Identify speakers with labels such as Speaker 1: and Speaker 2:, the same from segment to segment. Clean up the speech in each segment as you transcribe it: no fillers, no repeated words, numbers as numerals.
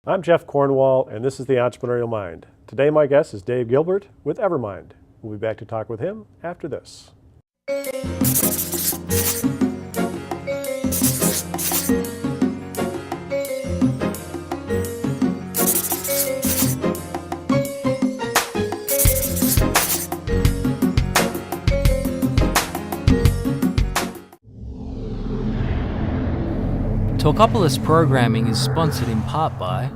Speaker 1: I'm Jeff Cornwall, and this is the Entrepreneurial Mind. Today my guest is Dave Gilbert with Evermind. We'll be back to talk with him after this.
Speaker 2: Talkapolis programming is sponsored in part by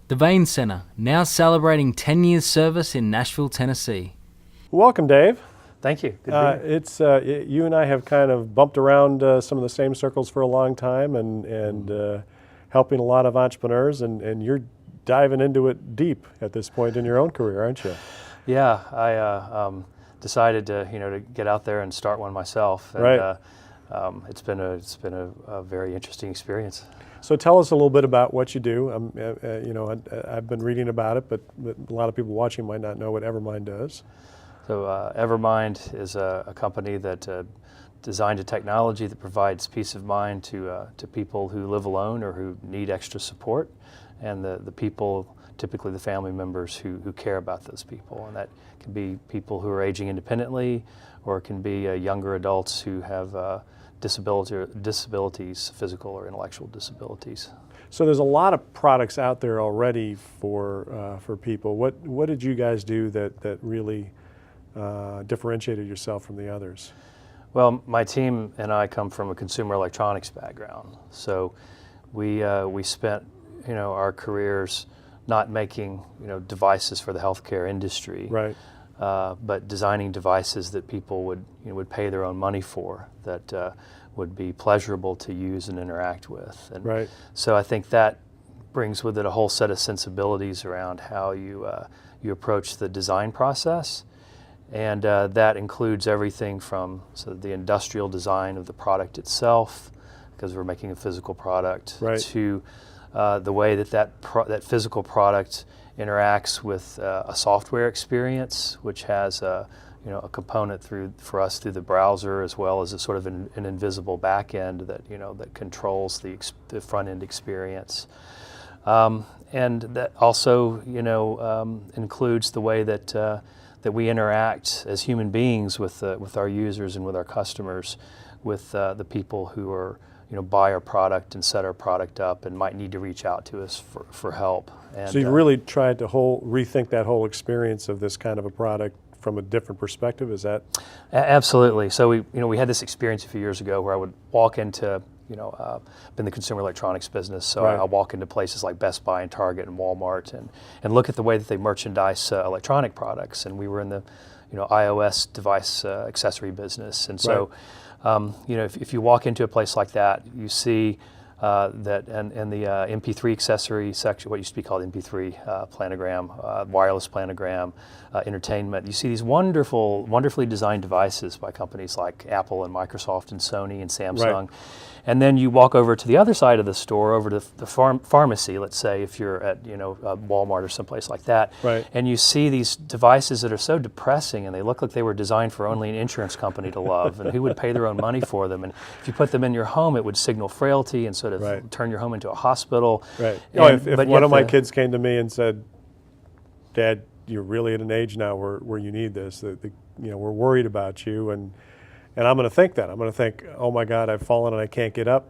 Speaker 2: the Vane Center, now celebrating 10 years service in Nashville, Tennessee.
Speaker 1: Welcome, Dave.
Speaker 3: Thank you. Good to be here.
Speaker 1: You and I have kind of bumped around some of the same circles for a long time and helping a lot of entrepreneurs, and you're diving into it deep at this point in your own career, aren't you?
Speaker 3: Yeah, I decided to get out there and start one myself. And,
Speaker 1: right.
Speaker 3: It's been a very interesting experience.
Speaker 1: So tell us a little bit about what you do. I've been reading about it, but a lot of people watching might not know what Evermind does.
Speaker 3: So Evermind is a company that designed a technology that provides peace of mind to people who live alone or who need extra support, and the people, typically the family members who care about those people. And that can be people who are aging independently, or it can be younger adults who have disabilities, physical or intellectual disabilities.
Speaker 1: So there's a lot of products out there already for people. What did you guys do that really differentiated yourself from the others?
Speaker 3: Well, my team and I come from a consumer electronics background, so we spent our careers not making devices for the healthcare industry,
Speaker 1: right?
Speaker 3: But designing devices that people would pay their own money for, that would be pleasurable to use and interact with. And
Speaker 1: right.
Speaker 3: So I think that brings with it a whole set of sensibilities around how you approach the design process, and that includes everything from the industrial design of the product itself, because we're making a physical product,
Speaker 1: right,
Speaker 3: to the way that physical product interacts with a software experience, which has a component for us through the browser, as well as a sort of an invisible back end that controls the front end experience, and that also includes the way that we interact as human beings with our users and with our customers, with the people who are buy our product and set our product up and might need to reach out to us for help. And,
Speaker 1: so you really tried to rethink that whole experience of this kind of a product from a different perspective, is that?
Speaker 3: Absolutely. So we had this experience a few years ago where I would walk into, been in the consumer electronics business, so
Speaker 1: right,
Speaker 3: I walk into places like Best Buy and Target and Walmart and look at the way that they merchandise electronic products. And we were in the iOS device accessory business. And so
Speaker 1: right,
Speaker 3: if you walk into a place like that, you see that and the MP3 accessory section, what used to be called MP3 planogram, wireless planogram, entertainment. You see these wonderfully designed devices by companies like Apple and Microsoft and Sony and Samsung.
Speaker 1: Right.
Speaker 3: And then you walk over to the other side of the store, over to the pharmacy, let's say, if you're at Walmart or someplace like that,
Speaker 1: right,
Speaker 3: and you see these devices that are so depressing, and they look like they were designed for only an insurance company to love, and who would pay their own money for them? And if you put them in your home, it would signal frailty and sort of
Speaker 1: right,
Speaker 3: turn your home into a hospital.
Speaker 1: Right.
Speaker 3: And,
Speaker 1: if one of my kids came to me and said, "Dad, you're really at an age now where you need this. We're worried about you," and I'm going to think that. I'm going to think, "Oh my God, I've fallen and I can't get up."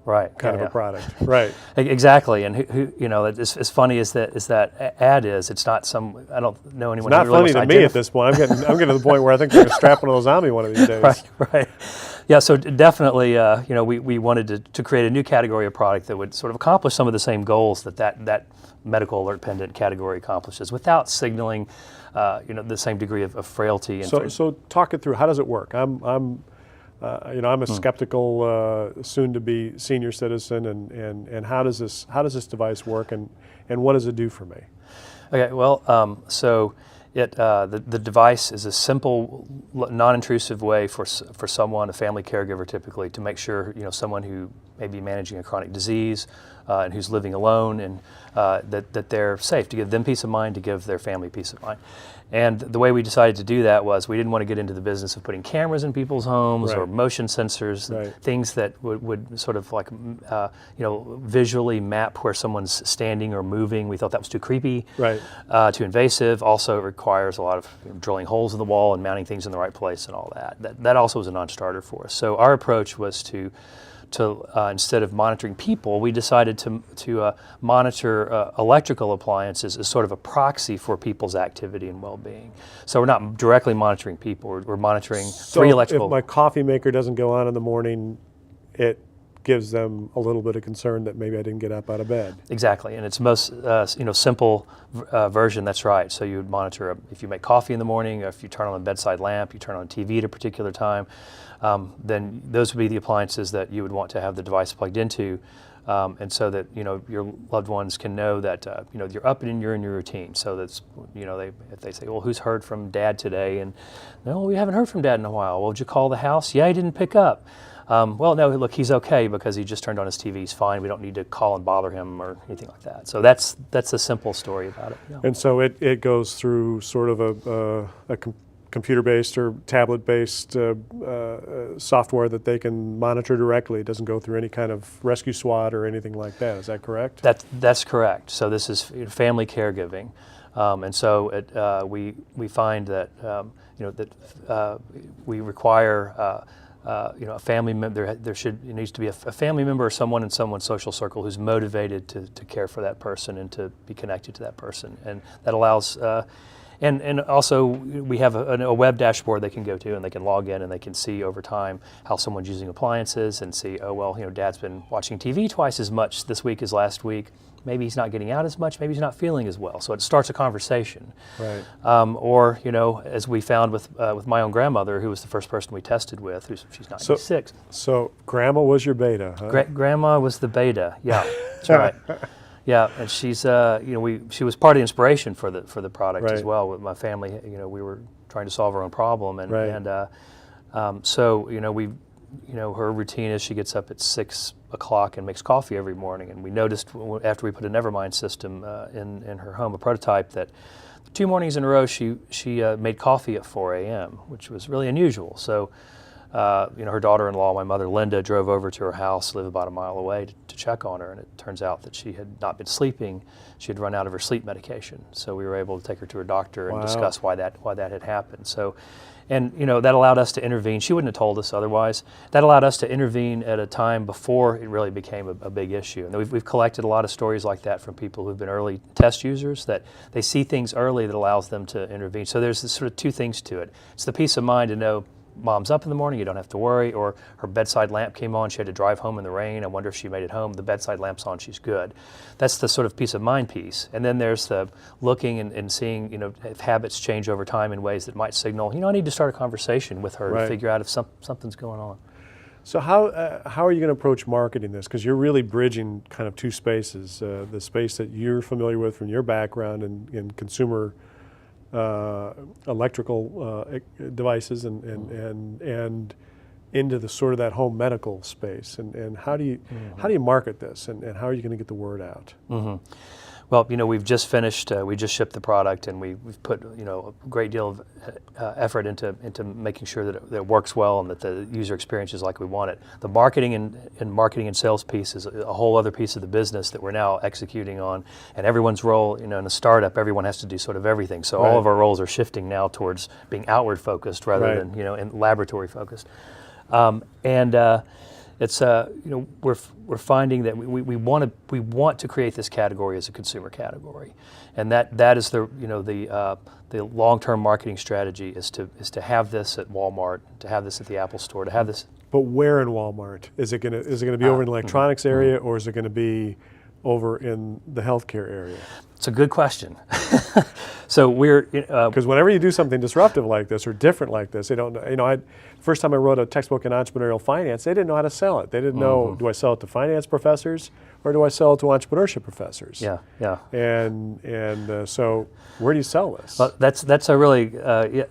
Speaker 3: Right.
Speaker 1: Kind of a product. Right.
Speaker 3: Exactly. And as funny as that ad is, it's not I don't know anyone.
Speaker 1: It's not
Speaker 3: who really
Speaker 1: funny to me at this point. I'm getting to the point where I think they're going to strap one of those on me one of these days.
Speaker 3: Right. Yeah. So definitely, we wanted to create a new category of product that would sort of accomplish some of the same goals that medical alert pendant category accomplishes, without signaling, the same degree of frailty. And
Speaker 1: so talk it through. How does it work? I'm a skeptical, soon-to-be senior citizen, and how does this device work, and what does it do for me?
Speaker 3: Okay, well, so the device is a simple, non-intrusive way for someone, a family caregiver typically, to make sure someone who maybe managing a chronic disease and who's living alone, and that they're safe, to give them peace of mind, to give their family peace of mind. And the way we decided to do that was we didn't want to get into the business of putting cameras in people's homes or motion sensors, things that would sort of like, visually map where someone's standing or moving. We thought that was too creepy, too invasive. Also, it requires a lot of drilling holes in the wall and mounting things in the right place and all that. That also was a non-starter for us. So our approach was to instead of monitoring people, we decided to monitor electrical appliances as sort of a proxy for people's activity and well-being. So we're not directly monitoring people, we're monitoring three electrical...
Speaker 1: If my coffee maker doesn't go on in the morning, it gives them a little bit of concern that maybe I didn't get up out of bed.
Speaker 3: Exactly, and it's most simple version, that's right. So you would monitor if you make coffee in the morning, or if you turn on a bedside lamp, you turn on TV at a particular time, then those would be the appliances that you would want to have the device plugged into, and so that your loved ones can know that you're up and you're in your routine. So that's if they say, well, who's heard from Dad today? And no, we haven't heard from Dad in a while. Well, did you call the house? Yeah, he didn't pick up. Well, no, look, he's okay because he just turned on his TV. He's fine. We don't need to call and bother him or anything like that. So that's a simple story about it.
Speaker 1: And so it goes through sort of a computer-based or tablet-based software that they can monitor directly. It doesn't go through any kind of rescue SWAT or anything like that. Is that correct?
Speaker 3: That's correct. So this is family caregiving, and so we find that we require. A family member. It needs to be a family member or someone in someone's social circle who's motivated to care for that person and to be connected to that person, and that allows. And also we have a web dashboard they can go to, and they can log in and they can see over time how someone's using appliances and see, oh well, Dad's been watching TV twice as much this week as last week. Maybe he's not getting out as much. Maybe he's not feeling as well. So it starts a conversation.
Speaker 1: Right.
Speaker 3: Or as we found with my own grandmother, who was the first person we tested with, she's 96.
Speaker 1: So Grandma was your beta, huh?
Speaker 3: Grandma was the beta. Yeah, that's right. Yeah, and she's she was part of the inspiration for the product as well. With my family, we were trying to solve our own problem, and so her routine is she gets up at 6 o'clock and makes coffee every morning. And we noticed after we put an Evermind system in her home, a prototype, that 2 mornings in a row she made coffee at 4 a.m., which was really unusual. So her daughter-in-law, my mother Linda, drove over to her house, lived about a mile away, to check on her, and it turns out that she had not been sleeping. She had run out of her sleep medication. So we were able to take her to her doctor and discuss why that had happened. So. And that allowed us to intervene. She wouldn't have told us otherwise. That allowed us to intervene at a time before it really became a big issue. And we've collected a lot of stories like that from people who've been early test users, that they see things early that allows them to intervene. So there's this sort of two things to it. It's the peace of mind to know Mom's up in the morning, you don't have to worry, or her bedside lamp came on, she had to drive home in the rain, I wonder if she made it home, the bedside lamp's on, she's good. That's the sort of peace of mind piece. And then there's the looking and seeing, if habits change over time in ways that might signal, I need to start a conversation with her to figure out if something's going on.
Speaker 1: So how are you going to approach marketing this? Because you're really bridging kind of two spaces, the space that you're familiar with from your background in consumer electrical devices and into the sort of that home medical space, and how do you market this, and how are you going to get the word out?
Speaker 3: Mm-hmm. Well, we've just finished. We just shipped the product, and we've put a great deal of effort into making sure that it works well and that the user experience is like we want it. The marketing and sales piece is a whole other piece of the business that we're now executing on. And everyone's role, in a startup, everyone has to do sort of everything. So all of our roles are shifting now towards being outward focused rather than in laboratory focused. It's we're finding that we want to create this category as a consumer category, and that is the long-term marketing strategy is to have this at Walmart, to have this at the Apple Store, to have this.
Speaker 1: But where in Walmart? Is it gonna be over in the electronics area, or is it going to be over in the healthcare area?
Speaker 3: It's a good question. So we're
Speaker 1: because whenever you do something disruptive like this or different like this, they don't know. First time I wrote a textbook in entrepreneurial finance, they didn't know how to sell it. They didn't know, do I sell it to finance professors or do I sell it to entrepreneurship professors?
Speaker 3: Yeah, yeah.
Speaker 1: And so where do you sell this?
Speaker 3: Well, that's a really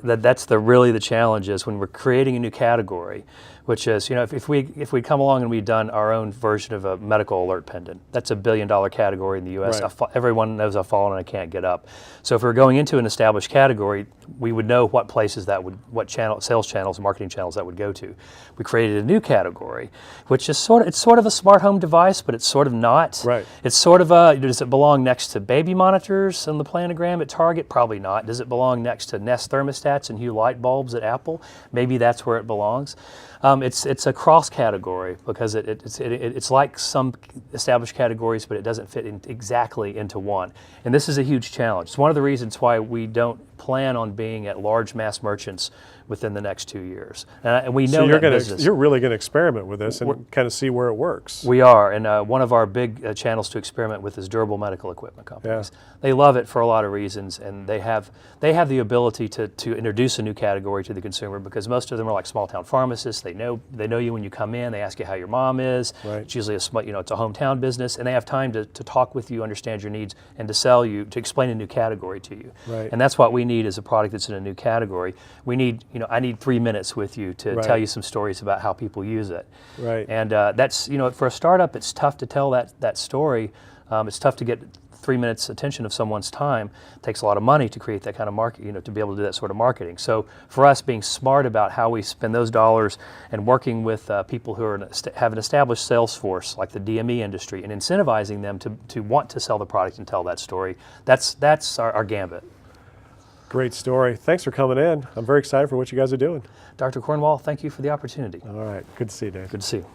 Speaker 3: that's the challenge is when we're creating a new category, which is, if we come along and we've done our own version of a medical alert pendant, that's $1 billion category in the U.S.
Speaker 1: Right.
Speaker 3: Everyone knows I've fallen and I can't get up. So if we're going into an established category, we would know what places what sales channels, marketing channels that would go to. We created a new category, which is it's sort of a smart home device, but it's sort of not.
Speaker 1: Right.
Speaker 3: It's sort of does it belong next to baby monitors on the planogram at Target? Probably not. Does it belong next to Nest thermostats and Hue light bulbs at Apple? Maybe that's where it belongs. It's a cross category because it's like some established categories, but it doesn't fit exactly into one. And this is a huge challenge. It's one of the reasons why we don't plan on being at large mass merchants within the next 2 years. And we know
Speaker 1: you're really going to experiment with this and kind of see where it works.
Speaker 3: We are, and one of our big channels to experiment with is durable medical equipment companies.
Speaker 1: Yeah.
Speaker 3: They love it for a lot of reasons, and they have the ability to introduce a new category to the consumer because most of them are like small town pharmacists. They know you when you come in. They ask you how your mom is.
Speaker 1: Right.
Speaker 3: It's usually it's a hometown business, and they have time to talk with you, understand your needs, and to explain a new category to you.
Speaker 1: Right.
Speaker 3: And that's what we need is a product that's in a new category. We need, I need 3 minutes with you to tell you some stories about how people use it.
Speaker 1: Right.
Speaker 3: And that's, for a startup, it's tough to tell that story. It's tough to get 3 minutes attention of someone's time. It takes a lot of money to create that kind of market, to be able to do that sort of marketing. So for us, being smart about how we spend those dollars and working with people who have an established sales force, like the DME industry, and incentivizing them to want to sell the product and tell that story, that's our gambit.
Speaker 1: Great story. Thanks for coming in. I'm very excited for what you guys are doing.
Speaker 3: Dr. Cornwall, thank you for the opportunity.
Speaker 1: All right. Good to see you, Dave.
Speaker 3: Good to see you.